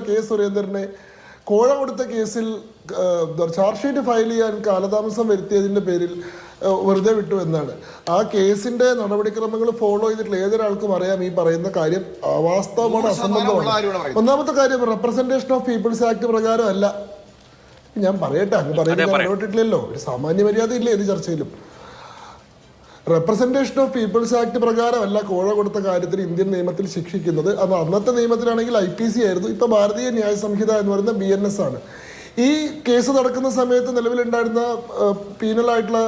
K സുരേന്ദ്രനെ കോഴ കൊടുത്ത കേസിൽ ചാർജ് ഷീറ്റ് ഫയൽ ചെയ്യാൻ കാലതാമസം വരുത്തിയതിൻ്റെ പേരിൽ വെറുതെ വിട്ടു എന്നാണ്. ആ കേസിന്റെ നടപടിക്രമങ്ങൾ ഫോളോ ചെയ്തിട്ടുള്ള ഏതൊരാൾക്കും അറിയാം ഈ പറയുന്ന കാര്യം അവാസ്തവമാണ്, അസംബന്ധമാണ്. ഒന്നാമത്തെ കാര്യം, റെപ്രസെന്റേഷൻ ഓഫ് പീപ്പിൾസ് ആക്ട് പ്രകാരം അല്ല. ഞാൻ പറയട്ടെ, അങ്ങ് പറയുന്നത് ഇടപെട്ടിട്ടില്ലല്ലോ. ഒരു സാമാന്യ മര്യാദ ഇല്ലേ ഏത് ചർച്ചയിലും? റെപ്രസെന്റേഷൻ ഓഫ് പീപ്പിൾസ് ആക്ട് പ്രകാരമല്ല കോഴ കൊടുത്ത കാര്യത്തിന് ഇന്ത്യൻ നിയമത്തിൽ ശിക്ഷിക്കുന്നത്. അത് അന്നത്തെ നിയമത്തിലാണെങ്കിൽ IPC ആയിരുന്നു, ഇപ്പൊ ഭാരതീയ ന്യായ സംഹിത എന്ന് പറയുന്ന BNS ആണ്. ഈ കേസ് നടക്കുന്ന സമയത്ത് നിലവിലുണ്ടായിരുന്ന പീനലായിട്ടുള്ള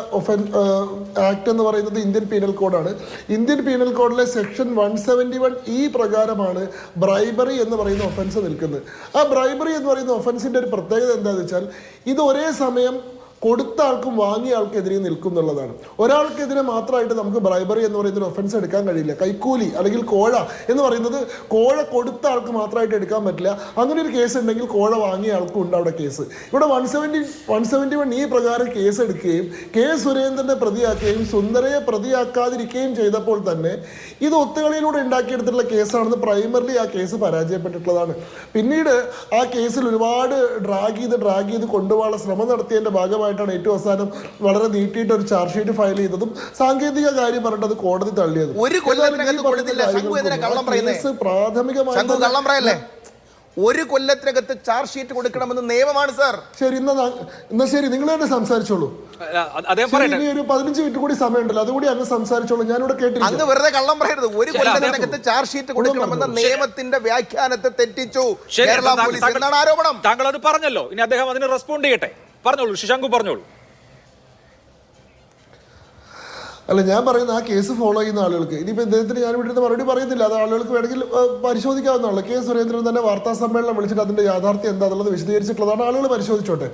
ആക്ട് എന്ന് പറയുന്നത് ഇന്ത്യൻ പീനൽ കോഡാണ്. ഇന്ത്യൻ പീനൽ കോഡിലെ സെക്ഷൻ 171E പ്രകാരമാണ് ബ്രൈബറി എന്ന് പറയുന്ന ഒഫൻസ് നിൽക്കുന്നത്. ആ ബ്രൈബറി എന്ന് പറയുന്ന ഒഫൻസിന്റെ ഒരു പ്രത്യേകത എന്താണെന്ന് വെച്ചാൽ, ഇത് ഒരേ സമയം കൊടുത്ത ആൾക്കും വാങ്ങിയ ആൾക്കെതിരെ നിൽക്കും എന്നുള്ളതാണ്. ഒരാൾക്കെതിരെ മാത്രമായിട്ട് നമുക്ക് ബ്രൈബറി എന്ന് പറയുന്ന ഒരു ഒഫൻസ് എടുക്കാൻ കഴിയില്ല. കൈക്കൂലി അല്ലെങ്കിൽ കോഴ എന്ന് പറയുന്നത് കോഴ കൊടുത്ത ആൾക്ക് മാത്രമായിട്ട് എടുക്കാൻ പറ്റില്ല. അങ്ങനെ ഒരു കേസ് ഉണ്ടെങ്കിൽ കോഴ വാങ്ങിയ ആൾക്കും ഉണ്ട് അവിടെ കേസ്. ഇവിടെ 171E പ്രകാരം കേസ് എടുക്കുകയും കെ സുരേന്ദ്രനെ പ്രതിയാക്കുകയും സുന്ദരയെ പ്രതിയാക്കാതിരിക്കുകയും ചെയ്തപ്പോൾ തന്നെ ഇത് ഒത്തുകളിയിലൂടെ ഉണ്ടാക്കിയെടുത്തിട്ടുള്ള കേസാണെന്ന് പ്രൈമറിലി ആ കേസ് പരാജയപ്പെട്ടിട്ടുള്ളതാണ്. പിന്നീട് ആ കേസിൽ ഒരുപാട് ഡ്രാഗ് ചെയ്ത് കൊണ്ടുപോകാനുള്ള ശ്രമം നടത്തിയതിന്റെ ഭാഗമായി ഏറ്റവും അവസാനം വളരെ നീട്ടിയിട്ട് ഒരു ചാർജ് ഷീറ്റ് ഫയൽ ചെയ്തതും സാങ്കേതിക കാര്യം പറഞ്ഞിട്ട് അത് കോടതി തള്ളിയത്. ഒരു കൊല്ലത്തിനകത്ത് ചാർജ് ഷീറ്റ് കൊടുക്കണമെന്ന് നിയമമാണ് സാർ. ശരി, എന്നാ ശരി, നിങ്ങൾ തന്നെ സംസാരിച്ചോളൂ. ഇനി ഒരു 15 മിനിറ്റ് കൂടി സമയമുണ്ടല്ലോ, അതുകൂടി അങ്ങ് സംസാരിച്ചോളൂ. ഞാനിവിടെ കേട്ടില്ല. അങ്ങ് വെറുതെ കള്ളം പറയരുത്. ഒരു കൊല്ലത്തിനകത്ത് ചാർജ് ഷീറ്റ് കൊടുക്കണമെന്ന നിയമത്തിന്റെ വ്യാഖ്യാനത്തെ തെറ്റിച്ചു കേരള പോലീസ് എന്നാണ് ആരോപണം. താങ്കൾ അത് പറഞ്ഞല്ലോ, ഇനി അദ്ദേഹം അതിന് റെസ്പോണ്ട് ചെയ്യട്ടെ. പറഞ്ഞോളൂ ശശാങ്കു, പറഞ്ഞോളൂ. അല്ല, ഞാൻ പറയുന്ന ആ കേസ് ഫോളോ ചെയ്യുന്ന ആളുകൾക്ക്, ഇനിയിപ്പോൾ ഇദ്ദേഹത്തിന് ഞാൻ ഇവിടെ മറുപടി പറയുന്നില്ല, അത് ആളുകൾക്ക് വേണമെങ്കിൽ പരിശോധിക്കാവുന്നതാണ്. കെ സുരേന്ദ്രൻ തന്നെ വാർത്താ സമ്മേളനം വിളിച്ചിട്ട് അതിൻ്റെ യാഥാർത്ഥ്യം എന്താണെന്നുള്ളത് വിശദീകരിച്ചിട്ടുള്ളതാണ്. ആളുകൾ പരിശോധിച്ചോട്ടെ.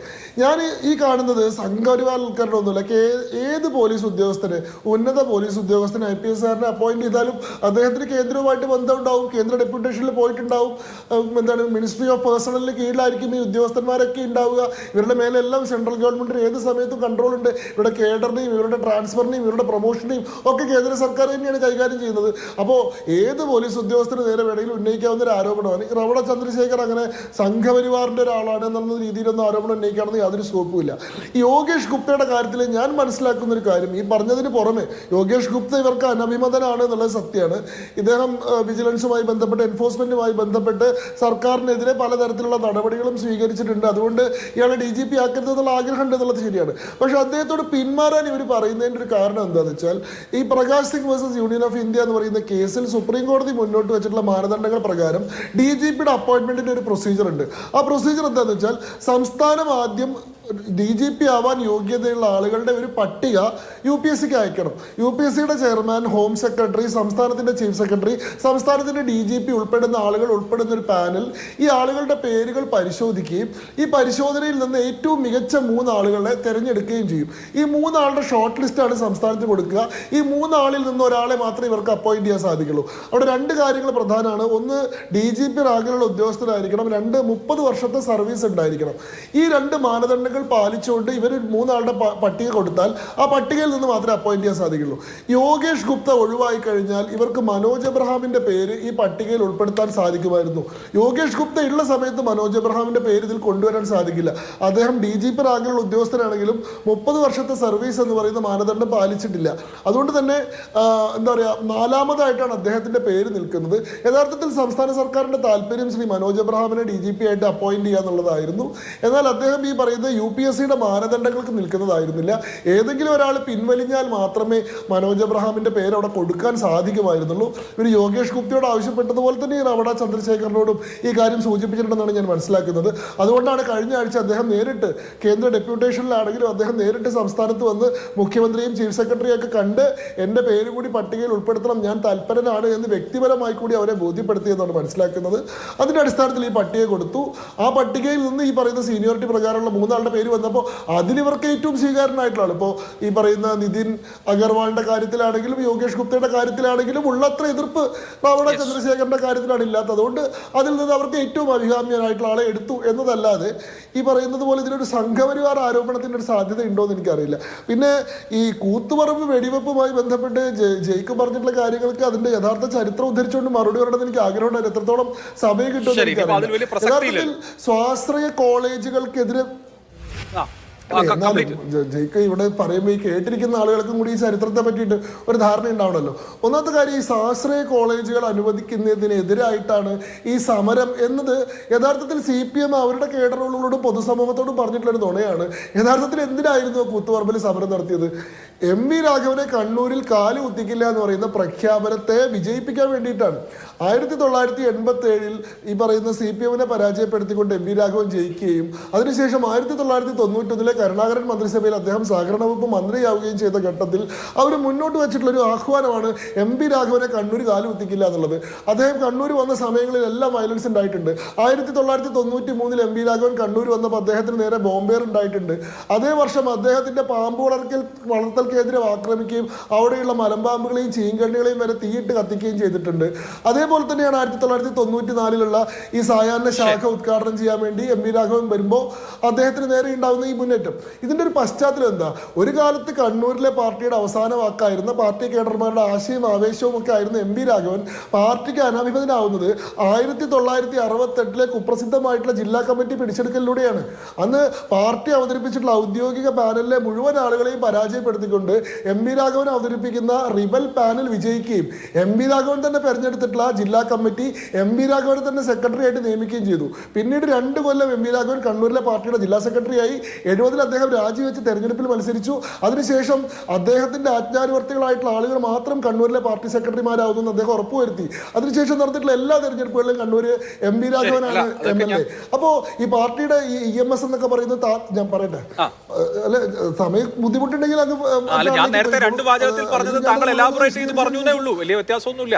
ഞാൻ ഈ കാണുന്നത് സംഘപരിവാൽക്കരണമൊന്നുമില്ല. ഏത് പോലീസ് ഉദ്യോഗസ്ഥന്, ഉന്നത പോലീസ് ഉദ്യോഗസ്ഥന് IPS കാരനെ അപ്പോയിന്റ് ചെയ്താലും അദ്ദേഹത്തിന് കേന്ദ്രവുമായിട്ട് ബന്ധമുണ്ടാവും, കേന്ദ്ര ഡെപ്യൂട്ടേഷനിൽ പോയിട്ടുണ്ടാവും, മിനിസ്ട്രി ഓഫ് പേഴ്സണലിന് കീഴിലായിരിക്കും ഈ ഉദ്യോഗസ്ഥന്മാരൊക്കെ ഉണ്ടാവുക. ഇവരുടെ മേലെല്ലാം സെൻട്രൽ ഗവൺമെന്റിന് ഏത് സമയത്തും കൺട്രോൾ ഉണ്ട്. ഇവരുടെ കേഡറിനെയും ഇവരുടെ ട്രാൻസ്ഫറിനെയും ഇവരുടെ പ്രൊമോഷനെയും ഒക്കെ കേന്ദ്ര സർക്കാർ തന്നെയാണ് കൈകാര്യം ചെയ്യുന്നത്. അപ്പോൾ ഏത് പോലീസ് ഉദ്യോഗസ്ഥന് നേരെ വേണമെങ്കിലും ഉന്നയിക്കാവുന്ന ഒരു ആരോപണമാണ്. രമണ ചന്ദ്രശേഖർ അങ്ങനെ സംഘപരിവാറിന്റെ ഒരാളാണ് എന്നുള്ള രീതിയിലൊന്നും ആരോപണം ഉന്നയിക്കാണെന്ന് യാതൊരു സ്കോപ്പും ഇല്ല. ഈ യോഗേഷ് ഗുപ്തയുടെ കാര്യത്തിൽ ഞാൻ മനസ്സിലാക്കുന്ന ഒരു കാര്യം, ഈ പറഞ്ഞതിന് പുറമെ യോഗേഷ് ഗുപ്ത ഇവർക്ക് അനഭിമതനാണ് എന്നുള്ളത് സത്യമാണ്. ഇദ്ദേഹം വിജിലൻസുമായി ബന്ധപ്പെട്ട്, എൻഫോഴ്സ്മെന്റുമായി ബന്ധപ്പെട്ട് സർക്കാരിനെതിരെ പലതരത്തിലുള്ള നടപടികളും സ്വീകരിച്ചിട്ടുണ്ട്. അതുകൊണ്ട് ഇയാളെ DGP ആക്കരുത് എന്നുള്ള ആഗ്രഹം ഉണ്ട് എന്നുള്ളത് ശരിയാണ്. പക്ഷെ അദ്ദേഹത്തോട് പിന്മാറാൻ ഇവർ പറയുന്നതിൻ്റെ ഒരു കാരണം എന്താണെന്ന് വെച്ചാൽ, ഈ Prakash Singh versus union of India എന്ന് പറയുന്ന കേസിൽ സുപ്രീം കോടതി മുന്നോട്ട് വെച്ചിട്ടുള്ള മാനദണ്ഡങ്ങൾ പ്രകാരം DGPയുടെ അപ്പോയിന്റ്മെന്റിന്റെ ഒരു പ്രൊസീജിയർ ഉണ്ട്. ആ പ്രൊസീജിയർ എന്താണെന്ന് വെച്ചാൽ, സംസ്ഥാനം ആദ്യം DGP ആവാൻ യോഗ്യതയുള്ള ആളുകളുടെ ഒരു പട്ടിക UPSCക്ക് അയക്കണം. UPSCയുടെ ചെയർമാൻ, ഹോം സെക്രട്ടറി, സംസ്ഥാനത്തിന്റെ ചീഫ് സെക്രട്ടറി, സംസ്ഥാനത്തിന്റെ DGP ഉൾപ്പെടുന്ന ആളുകൾ ഉൾപ്പെടുന്ന ഒരു പാനൽ ഈ ആളുകളുടെ പേരുകൾ പരിശോധിക്കുകയും ഈ പരിശോധനയിൽ നിന്ന് ഏറ്റവും മികച്ച 3 ആളുകളെ തിരഞ്ഞെടുക്കുകയും ചെയ്യും. ഈ 3 ആളുടെ ഷോർട്ട് ലിസ്റ്റാണ് സംസ്ഥാനത്തിന് കൊടുക്കുക. ഈ 3 ആളിൽ നിന്ന് ഒരാളെ മാത്രമേ ഇവർക്ക് അപ്പോയിന്റ് ചെയ്യാൻ സാധിക്കുള്ളൂ. അവിടെ 2 കാര്യങ്ങൾ പ്രധാനമാണ്. ഒന്ന്, DGP റാങ്കിലുള്ള ഉദ്യോഗസ്ഥരായിരിക്കണം. 2, 30 വർഷത്തെ സർവീസ് ഉണ്ടായിരിക്കണം. ഈ 2 മാനദണ്ഡങ്ങൾ പാലിച്ചുകൊണ്ട് ഇവർ 3 ആളുടെ പട്ടിക കൊടുത്താൽ ആ പട്ടികയിൽ നിന്ന് മാത്രമേ അപ്പോയിന്റ് ചെയ്യാൻ സാധിക്കുള്ളൂ. യോഗേഷ് ഗുപ്ത ഒഴിവായി കഴിഞ്ഞാൽ ഇവർക്ക് മനോജ് എബ്രഹാമിന്റെ പേര് ഈ പട്ടികയിൽ ഉൾപ്പെടുത്താൻ സാധിക്കുമായിരുന്നു. യോഗേഷ് ഗുപ്ത ഉള്ള സമയത്ത് മനോജ് എബ്രഹാമിന്റെ പേര് ഇതിൽ കൊണ്ടുവരാൻ സാധിക്കില്ല. അദ്ദേഹം DGP റാങ്കിലുള്ള ഉദ്യോഗസ്ഥനാണെങ്കിലും 30 വർഷത്തെ സർവീസ് എന്ന് പറയുന്ന മാനദണ്ഡം പാലിച്ചിട്ടില്ല. അതുകൊണ്ട് തന്നെ എന്താ പറയുക, 4ാമതായിട്ടാണ് അദ്ദേഹത്തിന്റെ പേര് നിൽക്കുന്നത്. യഥാർത്ഥത്തിൽ സംസ്ഥാന സർക്കാരിന്റെ താല്പര്യം ശ്രീ മനോജ് എബ്രഹാമിനെ DGP ആയിട്ട് അപ്പോയിന്റ് ചെയ്യുക എന്നുള്ളതായിരുന്നു. എന്നാൽ അദ്ദേഹം ഈ പറയുന്നത് UPSCയുടെ മാനദണ്ഡങ്ങൾക്ക് നിൽക്കുന്നതായിരുന്നില്ല. ഏതെങ്കിലും ഒരാൾ പിൻവലിഞ്ഞാൽ മാത്രമേ മനോജ് എബ്രഹാമിന്റെ പേര് അവിടെ കൊടുക്കാൻ സാധിക്കുമായിരുന്നുള്ളൂ. ഇവർ യോഗേഷ് ഗുപ്തയോട് ആവശ്യപ്പെട്ടതുപോലെ തന്നെ രമണ ചന്ദ്രശേഖരനോടും ഈ കാര്യം സൂചിപ്പിച്ചിട്ടുണ്ടെന്നാണ് ഞാൻ മനസ്സിലാക്കുന്നത്. അതുകൊണ്ടാണ് കഴിഞ്ഞ ആഴ്ച അദ്ദേഹം നേരിട്ട്, കേന്ദ്ര ഡെപ്യൂട്ടേഷനിലാണെങ്കിലും അദ്ദേഹം നേരിട്ട് സംസ്ഥാനത്ത് വന്ന് മുഖ്യമന്ത്രിയും ചീഫ് സെക്രട്ടറിയും ഒക്കെ കണ്ട് എൻ്റെ പേര് കൂടി പട്ടികയിൽ ഉൾപ്പെടുത്തണം, ഞാൻ തൽപരനാണ് എന്ന് വ്യക്തിപരമായി കൂടി അവരെ ബോധ്യപ്പെടുത്തിയെന്നാണ് മനസ്സിലാക്കുന്നത്. അതിൻ്റെ അടിസ്ഥാനത്തിൽ ഈ പട്ടിക കൊടുത്തു. ആ പട്ടികയിൽ നിന്ന് ഈ പറയുന്ന സീനിയോറിറ്റി പ്രകാരമുള്ള 3 ആളുടെ പേര് വന്നപ്പോൾ അതിലിവർക്ക് ഏറ്റവും സ്വീകാര്യനായിട്ടുള്ള ആൾ. ഇപ്പോൾ ഈ പറയുന്ന നിതിൻ അഗർവാളിന്റെ കാര്യത്തിലാണെങ്കിലും യോഗേഷ് ഗുപ്തയുടെ കാര്യത്തിലാണെങ്കിലും ഉള്ളത്ര എതിർപ്പ് രാവണ ചന്ദ്രശേഖരന്റെ കാര്യത്തിലാണ് ഇല്ലാത്തത്. അതുകൊണ്ട് അതിൽ നിന്ന് അവർക്ക് ഏറ്റവും അഭികാമ്യനായിട്ടുള്ള ആളെ എടുത്തു എന്നതല്ലാതെ ഈ പറയുന്നത് പോലെ ഇതിനൊരു സംഘപരിവാർ ആരോപണത്തിന്റെ ഒരു സാധ്യത ഉണ്ടോ എന്ന് എനിക്കറിയില്ല. പിന്നെ ഈ കൂത്തുപറമ്പ് വെടിവെപ്പുമായി ബന്ധപ്പെട്ട് ജയിക്ക് പറഞ്ഞിട്ടുള്ള കാര്യങ്ങൾക്ക് അതിന്റെ യഥാർത്ഥ ചരിത്രം ഉദ്ധരിച്ചുകൊണ്ട് മറുപടി പറയണമെന്ന് എനിക്ക് ആഗ്രഹമുണ്ടായിരുന്നു. എത്രത്തോളം സമയം കിട്ടുമെന്ന് എനിക്കറിയില്ല. യഥാർത്ഥത്തിൽ സ്വാശ്രയ കോളേജുകൾക്കെതിരെ ജയിക്ക് ഇവിടെ പറയുമ്പോൾ ഈ കേട്ടിരിക്കുന്ന ആളുകൾക്കും കൂടി ഈ ചരിത്രത്തെ പറ്റിയിട്ട് ഒരു ധാരണ ഉണ്ടാവണമല്ലോ. ഒന്നാമത്തെ കാര്യം, ഈ സ്വാശ്രയ കോളേജുകൾ അനുവദിക്കുന്നതിനെതിരായിട്ടാണ് ഈ സമരം എന്നത് യഥാർത്ഥത്തിൽ CPM അവരുടെ കേഡറുകളോടും പൊതുസമൂഹത്തോടും പറഞ്ഞിട്ടുള്ളൊരു നുണയാണ്. യഥാർത്ഥത്തിൽ എന്തിനായിരുന്നു കൂത്തുപറമ്പിൽ സമരം നടത്തിയത്? MV രാഘവനെ കണ്ണൂരിൽ കാല് കുത്തിക്കില്ല എന്ന് പറയുന്ന പ്രഖ്യാപനത്തെ വിജയിപ്പിക്കാൻ വേണ്ടിയിട്ടാണ്. 1987 ഈ പറയുന്ന CPM-നെ പരാജയപ്പെടുത്തിക്കൊണ്ട് MV രാഘവൻ ജയിക്കുകയും അതിനുശേഷം 1991 കരുണാകരൻ മന്ത്രിസഭയിൽ അദ്ദേഹം സഹകരണ വകുപ്പ് മന്ത്രിയാവുകയും ചെയ്ത ഘട്ടത്തിൽ അവർ മുന്നോട്ട് വെച്ചിട്ടുള്ളൊരു ആഹ്വാനമാണ് MV രാഘവനെ കണ്ണൂർ കാല് കുത്തിക്കില്ല എന്നുള്ളത്. അദ്ദേഹം കണ്ണൂർ വന്ന സമയങ്ങളിലെല്ലാം വയലൻസ് ഉണ്ടായിട്ടുണ്ട്. 1993 MV രാഘവൻ കണ്ണൂർ വന്നപ്പോൾ അദ്ദേഹത്തിന് നേരെ ബോംബേർ ഉണ്ടായിട്ടുണ്ട്. അതേ വർഷം അദ്ദേഹത്തിന്റെ പാമ്പ് വളർത്തൽ കേന്ദ്രം ആക്രമിക്കുകയും അവിടെയുള്ള മലമ്പാമ്പുകളെയും ചീങ്കണ്ണികളെയും വരെ തീയിട്ട് കത്തിക്കുകയും ചെയ്തിട്ടുണ്ട്. അതേപോലെ തന്നെയാണ് 1994 ഈ സായാഹ്ന ശാഖ ഉദ്ഘാടനം ചെയ്യാൻ വേണ്ടി MV രാഘവൻ വരുമ്പോൾ അദ്ദേഹത്തിന് നേരെ ഉണ്ടാകുന്ന ഈ മുന്നേറ്റം. ഇതിന്റെ ഒരു പശ്ചാത്തലം എന്താ? ഒരു കാലത്ത് കണ്ണൂരിലെ പാർട്ടിയുടെ അവസാന വാക്കായിരുന്ന പാർട്ടി കേഡർമാരുടെ ആശയും ആവേശവും ഒക്കെ ആയിരുന്ന MV രാഘവൻ പാർട്ടിക്ക് അനാഭിമതനാവുന്നത് 1968 കുപ്രസിദ്ധമായിട്ടുള്ള ജില്ലാ കമ്മിറ്റി പിടിച്ചെടുക്കലിലൂടെയാണ്. അന്ന് പാർട്ടി അവതരിപ്പിച്ചിട്ടുള്ള ഔദ്യോഗിക പാനലിലെ മുഴുവൻ ആളുകളെയും പരാജയപ്പെടുത്തിക്കൊണ്ട് MV രാഘവൻ അവതരിപ്പിക്കുന്ന റിബൽ പാനൽ വിജയിക്കുകയും MV രാഘവൻ തന്നെ തെരഞ്ഞെടുത്തിട്ടുള്ള ജില്ലാ കമ്മിറ്റി MV രാഘവനെ തന്നെ സെക്രട്ടറി ആയിട്ട് നിയമിക്കുകയും ചെയ്തു. പിന്നീട് 2 കൊല്ലം MV രാഘവൻ കണ്ണൂരിലെ പാർട്ടിയുടെ ജില്ലാ സെക്രട്ടറിയായി. 70 അദ്ദേഹം രാജിവെച്ച് തെരഞ്ഞെടുപ്പിൽ മത്സരിച്ചു. അതിനുശേഷം അദ്ദേഹത്തിന്റെ ആജ്ഞാനുവർത്തികളായിട്ടുള്ള ആളുകൾ മാത്രം കണ്ണൂരിലെ പാർട്ടി സെക്രട്ടറിമാരാവുന്നു അദ്ദേഹം ഉറപ്പുവരുത്തി. അതിനുശേഷം നടത്തിയിട്ടുള്ള എല്ലാ തെരഞ്ഞെടുപ്പുകളിലും കണ്ണൂർ MV രാഘവനാണ് MLA. അപ്പോ ഈ പാർട്ടിയുടെ ഈ EMS എന്നൊക്കെ പറയുന്നത് ഞാൻ പറയട്ടെ, അല്ലെ സമയം ബുദ്ധിമുട്ടുണ്ടെങ്കിൽ അത് ഞാൻ നേരത്തെ 2 വാചകത്തിൽ പറഞ്ഞത് താങ്കൾ എലാബറേറ്റ് ചെയ്ത് പറഞ്ഞേ ഉള്ളൂ, വലിയ വ്യത്യാസമൊന്നുമില്ല.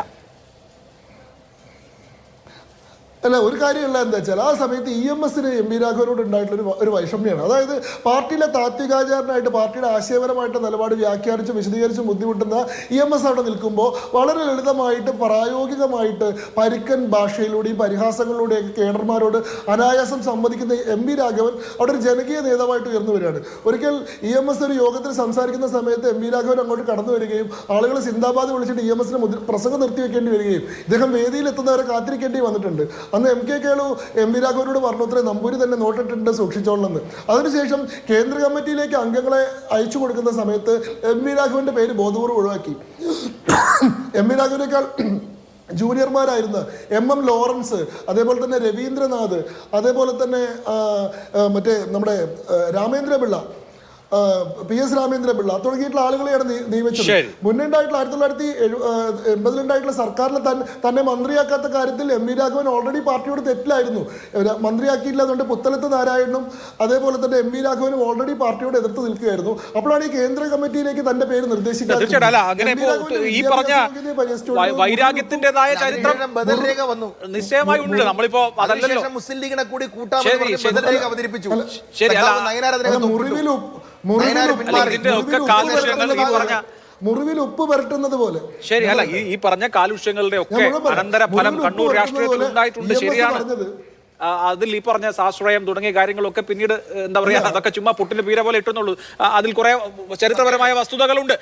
അല്ല, ഒരു കാര്യമുള്ള എന്താ വെച്ചാൽ ആ സമയത്ത് EMS-ന് MV രാഘവനോട് ഉണ്ടായിട്ടുള്ള ഒരു വൈഷമ്യമാണ്. അതായത് പാർട്ടിയിലെ താത്വികാചാരനായിട്ട് പാർട്ടിയുടെ ആശയപരമായിട്ട് നിലപാട് വ്യാഖ്യാനിച്ച് വിശദീകരിച്ച് ബുദ്ധിമുട്ടുന്ന EMS അവിടെ നിൽക്കുമ്പോൾ വളരെ ലളിതമായിട്ട് പ്രായോഗികമായിട്ട് പരിക്കൻ ഭാഷയിലൂടെയും പരിഹാസങ്ങളിലൂടെയൊക്കെ കേഡർമാരോട് അനായാസം സംവദിക്കുന്ന MV രാഘവൻ അവിടെ ഒരു ജനകീയ നേതാവായിട്ട് ഉയർന്നു വരികയാണ്. ഒരിക്കൽ EMS ഒരു യോഗത്തിൽ സംസാരിക്കുന്ന സമയത്ത് MV രാഘവൻ അങ്ങോട്ട് കടന്നു വരികയും ആളുകൾ സിന്ദാബാദ് വിളിച്ചിട്ട് EMS-ന് പ്രസംഗം നിർത്തിവെക്കേണ്ടി വരികയും ഇദ്ദേഹം വേദിയിൽ എത്തുന്നവരെ കാത്തിരിക്കേണ്ടി വന്നിട്ടുണ്ട്. അന്ന് MK കേളു MV രാഘവനോട് പറഞ്ഞത്രേ, നമ്പൂരി തന്നെ നോട്ടിട്ടുണ്ട് സൂക്ഷിച്ചോളെന്ന്. അതിനുശേഷം കേന്ദ്ര കമ്മിറ്റിയിലേക്ക് അംഗങ്ങളെ അയച്ചു കൊടുക്കുന്ന സമയത്ത് MV രാഘവന്റെ പേര് ബോധപൂർവ്വം ഒഴിവാക്കി. MV രാഘവനേക്കാൾ ജൂനിയർമാരായിരുന്ന MM ലോറൻസ്, അതേപോലെ തന്നെ രവീന്ദ്രനാഥ്, അതേപോലെ തന്നെ മറ്റേ നമ്മുടെ രാമേന്ദ്രപിള്ള, PS രാമേന്ദ്രപിള്ള തുടങ്ങിയിട്ടുള്ള ആളുകളെയാണ് നിയമിച്ചത്. മുന്നുണ്ടായിട്ടുള്ള 1980 സർക്കാരിൽ തന്നെ മന്ത്രിയാക്കാത്ത കാര്യത്തിൽ MV രാഘവൻ ഓൾറെഡി പാർട്ടിയോട് തെറ്റിലായിരുന്നു. മന്ത്രിയാക്കിയില്ല, അതുകൊണ്ട് പുത്തലത്ത് നാരായണനും അതേപോലെ തന്നെ MV രാഘവനും ഓൾറെഡി പാർട്ടിയോട് എതിർത്ത് നിൽക്കുകയായിരുന്നു. അപ്പോഴാണ് ഈ കേന്ദ്ര കമ്മിറ്റിയിലേക്ക് തന്റെ പേര് നിർദ്ദേശിക്കുന്നത്. വൈരാഗ്യത്തിന്റേതായ ചരിത്രം വന്നു, നിശ്ചയമായി ഉണ്ട്. നമ്മളിപ്പോ അതല്ലല്ലോ മുസ്ലിം ലീഗിനെ കൂടി കൂട്ടാൻ അവതരിപ്പിച്ചു. മുറിവിൽ ഉപ്പ് പുരട്ടുന്നത് പോലെ. ശരി, അല്ല ഈ പറഞ്ഞ കാലുഷ്യങ്ങളുടെ ഒക്കെ അനന്തരഫലം കണ്ണൂർ രാഷ്ട്രീയത്തിൽ ഉണ്ടായിട്ടുണ്ട്. ശരിയാണ്. അതിൽ ഈ പറഞ്ഞ സാശ്രയം തുടങ്ങിയ കാര്യങ്ങളൊക്കെ പിന്നീട് എന്താ പറയാ, അതൊക്കെ ചുമ്മാ പുട്ടിന് പീര പോലെ ഇട്ടുന്നുള്ളൂ. അതിൽ കുറെ ചരിത്രപരമായ വസ്തുതകളുണ്ട്.